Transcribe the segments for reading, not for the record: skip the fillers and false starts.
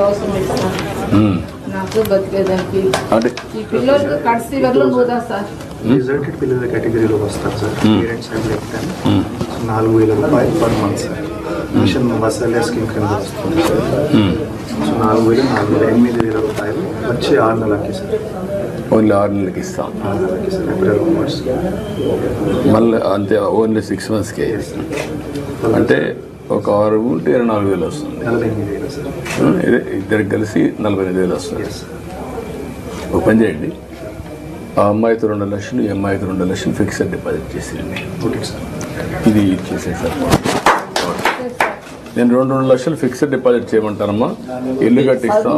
అవసరం లేదు సార్. నాకు బతికేదానికి ఈ పిల్లలకి కడిసి వల్ల పోదా సార్. రిజల్టెడ్ పిల్లల కేటగిరీలో వస్తారు సార్. పేరెంట్స్ అండ్ చెప్తాను 4,000 రూపాయలు పర్ మంత్ సార్. మిషన్ వసలే స్కీమ్ కింద వస్తుంది సార్. సో 4,000 8,000 రూపాయలు వచ్చి 6 నెలలకి సార్. ఓన్లీ 6 నెలలకి ఇస్తాం. 6 నెలలకి సార్. ఏప్రిల్ మార్చ్ మళ్ళీ అంతే ఓన్లీ 6 మంత్స్కే. అంటే ఒక 6 ఉంటే 24,000 వస్తుంది. 48,000 సార్. ఇద్దరికి కలిసి 48,000 వస్తుంది. ఒక పని చేయండి, ఆ అమ్మాయితో 2 లక్షలు, ఈ అమ్మాయితో 2 లక్షలు ఫిక్స్డ్ డిపాజిట్ చేసేయండి. Okay sir. ఇది చేసేసారు. నేను 2 లక్షలు ఫిక్స్డ్ డిపాజిట్ చేయమంటానమ్మా. ఇల్లు కట్టిస్తాం.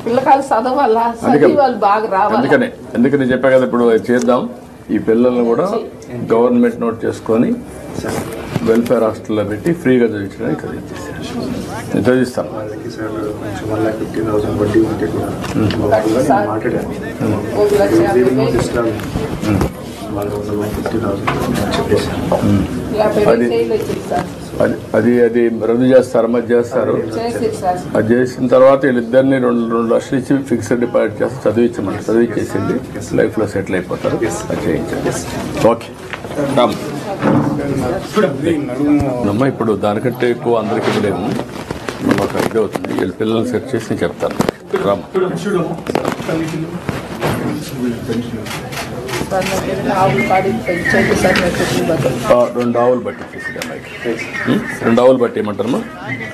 పిల్లకాయలు చదవాలా, వాళ్ళు బాగా రావాలి. అందుకని చెప్పా కదా, ఇప్పుడు చేద్దాం. ఈ పిల్లల్ని కూడా గవర్నమెంట్ నోట్ చేసుకొని వెల్ఫేర్ హాస్టల్లో పెట్టి ఫ్రీగా చదివించడానికి చదివించేసాను. నేను చదివిస్తాను. వడ్డీ ఉంటే కూడా మాట్లాడాను. అది రద్దు చేస్తారు, మధ్య చేస్తారు. అది చేసిన తర్వాత వీళ్ళిద్దరిని 2 లక్షలు ఇచ్చి ఫిక్స్డ్ డిపాజిట్ చేస్తే చదివించేసింది. లైఫ్లో సెటిల్ అయిపోతారు. అది చేయించండి. ఓకే అమ్మా. ఇప్పుడు దానికంటే ఎక్కువ అందరికీ ఇవ్వలేము. ఒక ఇది అవుతుంది. వీళ్ళ పిల్లల్ని సెట్ చేసి నేను చెప్తాను. రామ్ 2 ఆవులు బట్టి ఇచ్చేసి అమ్మాయికి 2 ఆవులు బట్టి ఏమంటారమ్మా?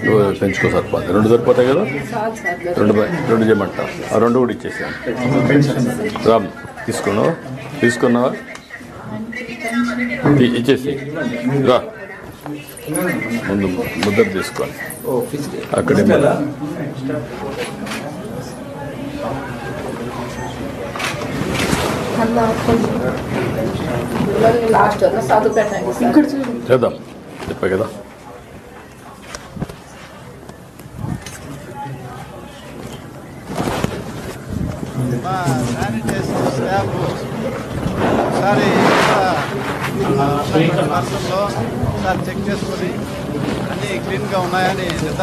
నువ్వు పెంచుకో సరిపోతుంది. 2 సరిపోతాయి కదా, 2 చేయమంటావు. ఆ 2 కూడా ఇచ్చేసాను. రామ్ తీసుకున్నావా? ఇచ్చేసి రా. ముందు ముద్ర తీసుకోవాలి. అక్కడే చేద్దాం. చెప్పా కదా. ఒకసారి సార్ చెక్ చేసుకొని అన్నీ క్లీన్గా ఉన్నాయని 10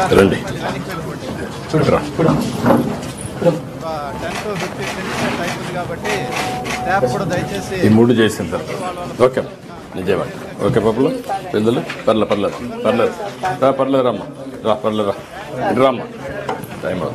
to 15 minutes అవుతుంది కాబట్టి స్టాఫ్ కూడా దయచేసి ఈ 3 చేసిన తర్వాత ఓకే నిజేవాడి. ఓకే పప్పులు పెద్దలు పర్లేదు రామ్మా. పర్లేదు రా. టైం అవుతుంది.